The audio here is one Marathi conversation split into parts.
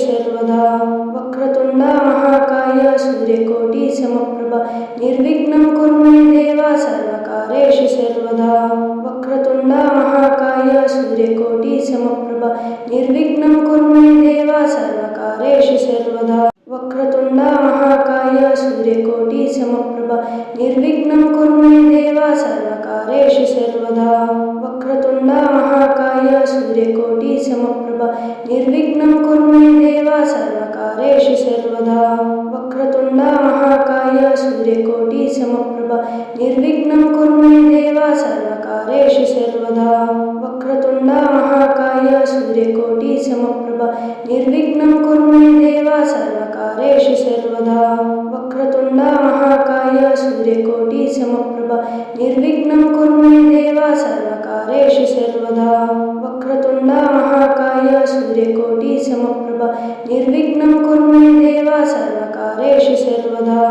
सर्वदा वक्रतुण्ड महाकाय सूर्यकोटि समप्रभ निर्विघ्नं कुरु मे देव सर्वकार्येषु सर्वदा वक्रतुण्ड महाकाय सूर्यकोटि समप्रभ निर्विघ्नं कुरु मे देव सर्वकार्येषु निर्विघ्नं कुरु मे देव सर्वकार्येषु सर्वदा वक्रतुण्ड महाकाय सूर्यकोटि समप्रभ निर्विघ्नं कुरु मे देव सर्वकार्येषु सर्वदा वक्रतुण्ड महाकाय सूर्यकोटि समप्रभ निर्विघ्नं कुरु मे देव सर्वकार्येषु सर्वदा वक्रतुण्ड महाकाय सूर्यकोटि समप्रभ निर्विघ्नं कुरु मे देव सर्वकार्येषु सर्वदा वक्रतुण्ड महाकाय सूर्यकोटि समप्रभ निर्विघ्नं कुरु मे देव सर्वकार्येषु सर्वदा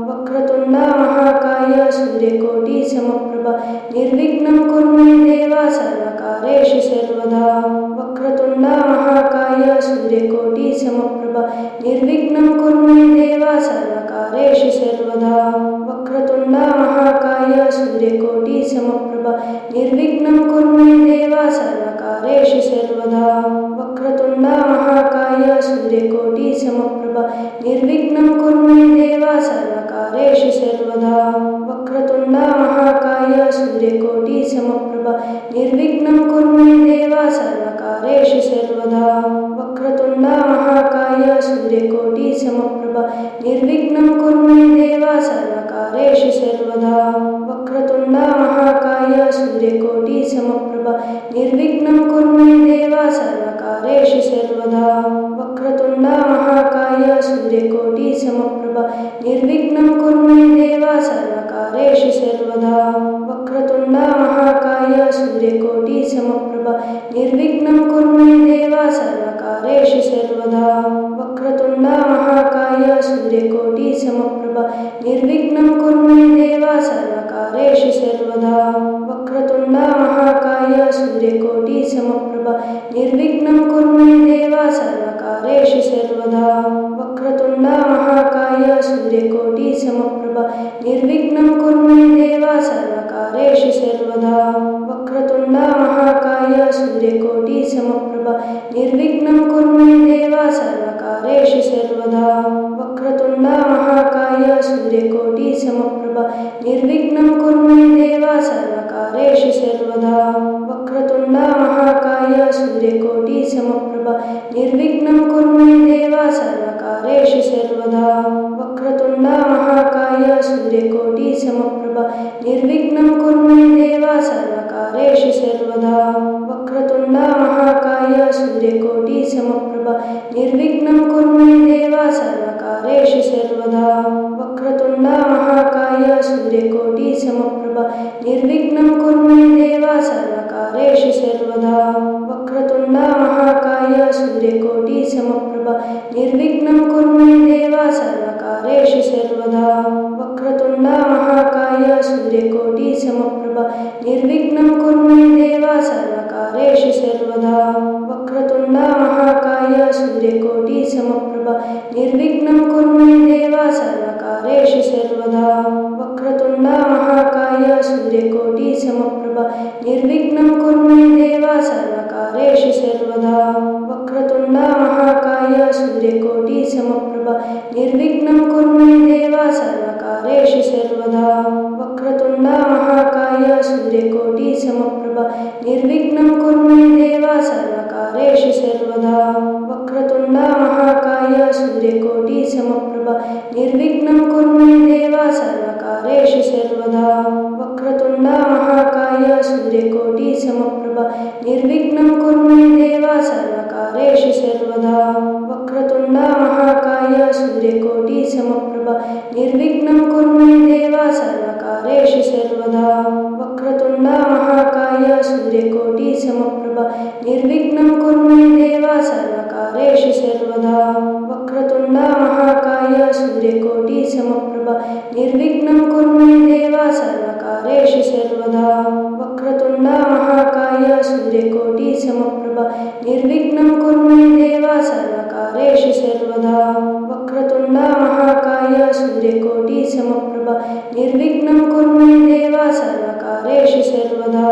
वक्रतुण्ड महाकाय सूर्यकोटि समप्रभ निर्विघ्नं कुरु मे देव सर्वकार्येषु सर्वदा वक्रतुण्ड महाकाय सूर्यकोटि समप्रभ निर्विघ्नं कुरु मे देव सर्वकार्येषु सर्वदा वक्रतुण्ड महाकाय सूर्यकोटि समप्रभ निर्विघ्नं कुरु मे देव सर्वकार्येषु सर्वदा वक्रतुण्ड महाकाय सूर्यकोटि समप्रभ निर्विघ्नं कुरु मे देव सर्वकार्येषु सर्वदा वक्रतुण्ड महाकाय सूर्यकोटि समप्रभ निर्विघ्नं कुरु मे देव सर्वकार्येषु सर्वदा वक्रतुण्ड महाकाय सूर्यकोटि समप्रभ निर्विघ्नं कुरु मे देव सर्वकार्येषु सर्वदा वक्रतुण्ड महाकाय सूर्यकोटि समप्रभ निर्विघ्नं कुरु मे देव सर्वकार्येषु सर्वदा वक्रतुण्ड महाकाय सूर्यकोटि समप्रभ निर्विघ्नं कुरु मे देव सर्वकार्येषु सर्वदा वक्रतुण्ड महाकाय सूर्यकोटि समप्रभ निर्विघ्नं कुरु मे देव सर्वकार्येषु सर्वदा वक्रतुण्ड महाकाय सूर्यकोटि समप्रभ निर्विघ्नं कुरु मे देव सर्वकार्येषु सर्वदा वक्रतुण्ड महाकाय सूर्यकोटि समप्रभ निर्विघ्नं कुरु मे देव सर्वकार्येषु सर्वदा वक्रतुण्ड महाकाय सूर्यकोटि समप्रभ निर्विघ्नं कुरु मे देव सर्वकार्येषु सर्वदा वक्रतुण्ड महाकाय सूर्यकोटि समप्रभ निर्विघ्नं कुरु मे देव सर्वकार्येषु सर्वदा वक्रतुण्ड महाकाय सूर्यकोटि समप्रभ निर्विघ्नं कुरु मे देव सर्वकार्येषु सर्वदा वक्रतुण्ड महाकाय सूर्यकोटि समप्रभ निर्विघ्नं कुरु मे देव सर्वकार्येषु सर्वदा वक्रतुण्ड महाकाय सूर्यकोटि समप्रभ निर्विघ्नं कुरु मे देव सर्वकार्येषु सर्वदा वक्रतुण्ड महाकाय सूर्यकोटि समप्रभ निर्विघ्नं कुरु मे देव सर्वकार्येषु सर्वदा वक्रतुण्ड महाकाय सूर्यकोटि समप्रभ निर्विघ्नं कुरु मे देव सर्वकार्येषु सर्वदा वक्रतुण्ड महाकाय सूर्यकोटि समप्रभ निर्विघ्नं कुरु मे देव सर्वकार्येषु सर्वदा वक्रतुण्ड महाकाय सूर्यकोटि समप्रभ निर्विघ्नं कुरु मे देव सर्वकार्येषु सर्वदा वक्रतुण्ड महाकाय सूर्यकोटि समप्रभ निर्विघ्नं कुरु मे देव सर्वकार्येषु सर्वदा वक्रतुण्ड महाकाय सूर्यकोटि समप्रभ निर्विघ्नं कुरु मे देव सर्वकार्येषु सर्वदा वक्रतुण्ड महाकाय सूर्यकोटि समप्रभ निर्विघ्नं कुरु मे देव सर्वकार्येषु सर्वदा वक्रतुण्ड महाकाय सूर्यकोटि समप्रभ निर्विघ्नं कुरु मे देव सर्वकार्येषु सर्वदा वक्रतुण्ड महाकाय सूर्यकोटि समप्रभ निर्विघ्नं कुरु मे देव सर्वकार्येषु सर्वदा वक्रतुण्ड महाकाय सूर्यकोटि समप्रभ निर्विघ्नं कुरु मे देव सर्वकार्येषु सर्वदा वक्रतुण्ड महाकाय सूर्यकोटि समप्रभ निर्विघ्नं कुरु मे देव सर्वकार्येषु सर्वदा वक्रतुण्ड महाकाय सूर्यकोटि समप्रभ निर्विघ्नं कुरु मे देव सर्वकार्येषु सर्वदा वक्रतुण्ड महाकाय सूर्यकोटि समप्रभ निर्विघ्नं कुरु मे देव सर्वकार्येषु सर्वदा वक्रतुण्ड महाकाय सूर्यकोटि समप्रभ निर्विघ्नं कुरु मे देव सर्वकार्येषु सर्वदा वक्रतुण्ड महाकाय सूर्यकोटि समप्रभ निर्विघ्नं कुरु मे देव सर्वकार्येषु सर्वदा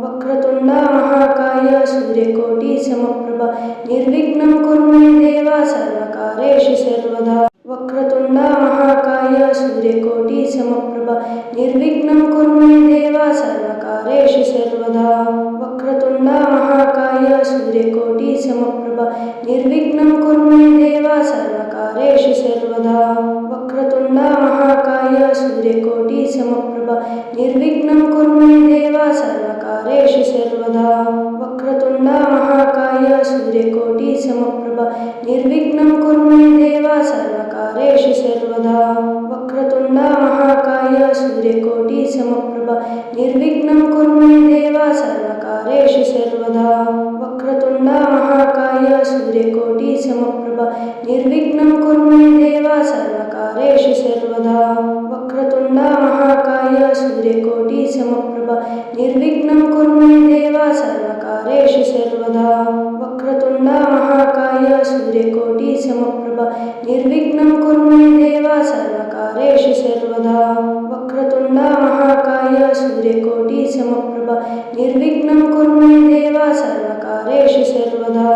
वक्रतुण्ड महाकाय सूर्यकोटि समप्रभ निर्विघ्नं कुरु मे देव सर्वकार्येषु सर्वदा निर्विघ्नं कुरु मे देव सर्वकार्येषु सर्वदा वक्रतुण्ड महाकाय सूर्यकोटि समप्रभ निर्विघ्नं कुरु मे देव सर्वकार्येषु सर्वदा वक्रतुण्ड महाकाय सूर्यकोटि समप्रभ निर्विघ्नं कुरु मे देव सर्वकार्येषु सर्वदा वक्रतुण्ड महाकाय सूर्यकोटि समप्रभ निर्विघ्नं कुरु मे देव सर्वकार्येषु सर्वदा वक्रतुण्ड महाकाय सूर्यकोटि समप्रभ निर्विघ्नं कुरु मे देव सर्वकार्येषु सर्वदा वक्रतुण्ड महाकाय सूर्यकोटि समप्रभ निर्विघ्नं कुरु मे देव सर्वकार्येषु सर्वदा वक्रतुण्ड महाकाय सूर्यकोटि समप्रभ निर्विघ्नं कुरु मे देव सर्वकार्येषु सर्वदा वक्रतुण्ड महाकाय सूर्यकोटि समप्रभ निर्विघ्नं कुरु मे देव सर्वकार्येषु सर्वदा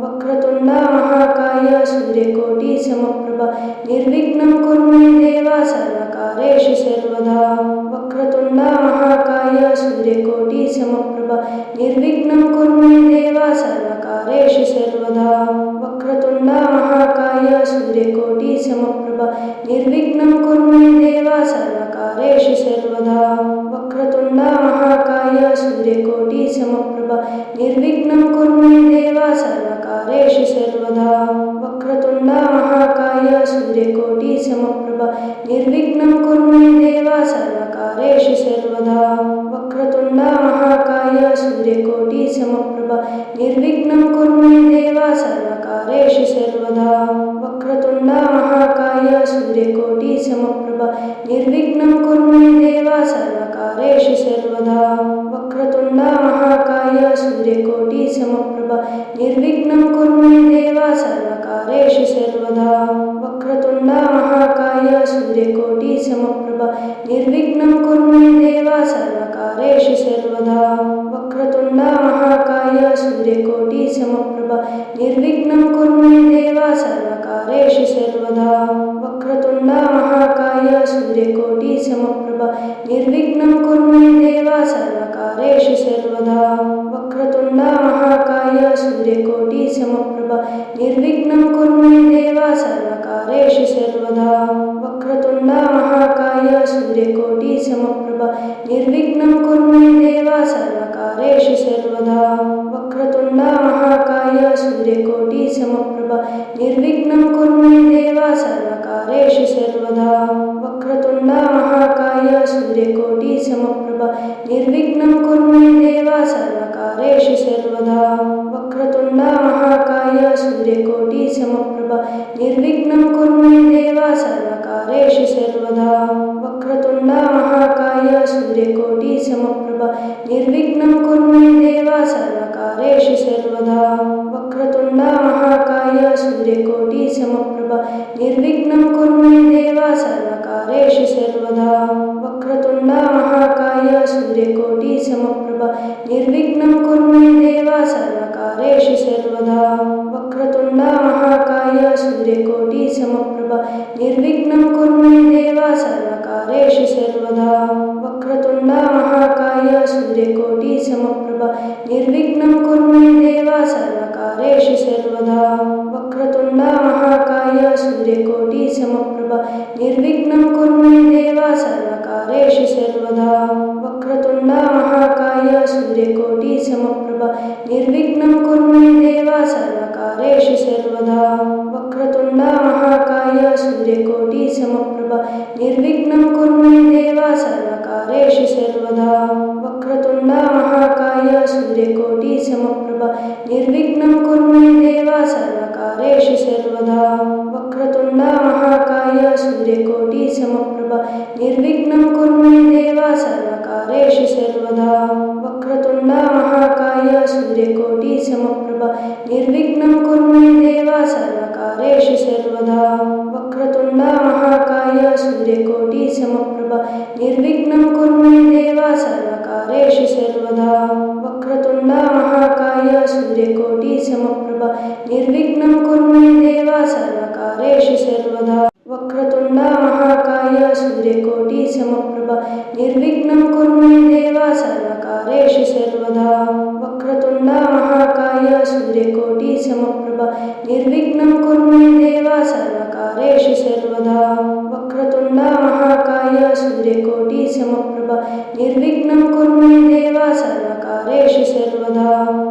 वक्रतुण्ड महाकाय सूर्यकोटि समप्रभ निर्विघ्नं कुरु मे देव सर्वकार्येषु सर्वदा वक्रतुण्ड महाकाय सूर्यकोटि समप्रभ निर्विघ्नं कुरु मे देव सर्वकार्येषु सर्वदा वक्रतुण्ड महाकाय सूर्यकोटि समप्रभ निर्विघ्नं कुरु मे देव सर्वकार्येषु सर्वदा वक्रतुण्ड महाकाय सूर्यकोटि समप्रभ निर्विघ्नं कुरु मे देव सर्वकार्येषु सर्वदा वक्रतुण्ड महाकाय सूर्यकोटि समप्रभ निर्विघ्नं कुरु मे देव सर्वकार्येषु सर्वदा वक्रतुण्ड महाकाय सूर्यकोटि समप्रभ निर्विघ्नं कुरु मे देव सर्वकार्येषु सर्वदा वक्रतुण्ड महाकाय सूर्यकोटि समप्रभ निर्विघ्नं कुरु मे देव सर्वकार्येषु सर्वदा वक्रतुण्ड महाकाय सूर्यकोटि समप्रभ निर्विघ्नं कुरु मे देव सर्वकार्येषु सर्वदा वक्रतुण्ड महाकाय सूर्यकोटि समप्रभ निर्विघ्नं कुरु मे देव सर्वकार्येषु सर्वदा वक्रतुण्ड महाकाय सूर्यकोटि समप्रभ निर्विघ्नं कुरु मे देव सर्वकार्येषु सर्वदा वक्रतुण्ड महाकाय सूर्यकोटि समप्रभ निर्विघ्नं कुरु मे देव सर्वकार्येषु सर्वदा वक्रतुण्ड महाकाय सूर्यकोटि समप्रभ निर्विघ्नं कुरु मे देव सर्वकार्येषु सर्वदा वक्रतुण्ड महाकाय सूर्यकोटि समप्रभ निर्विघ्नं कुरु मे देव सर्वकार्येषु सर्वदा वक्रतुण्ड महाकाय सूर्यकोटि समप्रभ निर्विघ्नं कुरु मे देव सर्वकार्येषु सर्वदा वक्रतुण्ड महाकाय सूर्यकोटि समप्रभ निर्विघ्नं कुरु मे देव सर्वकार्येषु सर्वदा वक्रतुण्ड महाकाय सूर्यकोटि समप्रभ निर्विघ्नं कुरु मे देव सर्वकार्येषु सर्वदा वक्रतुण्ड महाकाय सूर्यकोटि समप्रभ निर्विघ्नं कुरु मे देव सर्वकार्येषु सर्वदा वक्रतुण्ड महाकाय सूर्यकोटि समप्रभ निर्विघ्नं कुरु मे देव सर्वकार्येषु सर्वदा वक्रतुण्ड महाकाय सूर्यकोटि समप्रभ निर्विघ्नं कुरु मे देव सर्वकार्येषु सर्वदा वक्रतुण्ड महाकाय सूर्यकोटि समप्रभ निर्विघ्नं कुरु मे देव सर्वकार्येषु सर्वदा वक्रतुण्ड महाकाय सूर्यकोटि समप्रभ निर्विघ्नं कुरु मे देव सर्वकार्येषु सर्वदा वक्रतुण्ड महाकाय सूर्यकोटि समप्रभ निर्विघ्नं कुरु मे देव सर्वकार्येषु सर्वदा वक्रतुण्ड महाकाय सूर्यकोटि समप्रभ निर्विघ्नं कुरु मे देव सर्वकार्येषु सर्वदा वक्रतुण्ड महाकाय सूर्यकोटि समप्रभ निर्विघ्नं कुरु मे देव सर्वकार्येषु सर्वदा वक्रतुण्ड महाकाय सूर्यकोटि समप्रभ निर्विघ्नं कुरु मे देव सर्वकार्येषु सर्वदा वक्रतुण्ड महाकाय सूर्यकोटि समप्रभ निर्विघ्नं कुरु मे देव सर्वकार्येषु सर्वदा वक्रतुण्ड महाकाय सूर्यकोटि समप्रभ निर्विघ्नं कुरु मे देव सर्वकार्येषु सर्वदा वक्रतुण्ड महाकाय सूर्यकोटि समप्रभ निर्विघ्नं कुरु मे देव सर्वकार्येषु सर्वदा वक्रतुण्ड महाकाय सूर्यकोटि समप्रभ निर्विघ्नं कुरु मे देव सर्वकार्येषु सर्वदा वक्रतुण्ड महाकाय सूर्यकोटि समप्रभ निर्विघ्नं कुरु मे देव सर्वकार्येषु सर्वदा वक्रतुण्ड महाकाय सूर्यकोटि समप्रभा निर्विघ्नं कुरु मे देव सर्वकार्येषु सर्वदा वक्रतुण्ड महाकाय सूर्यकोटि समप्रभा निर्विघ्नं कुरु मे देव सर्वकार्येषु सर्वदा।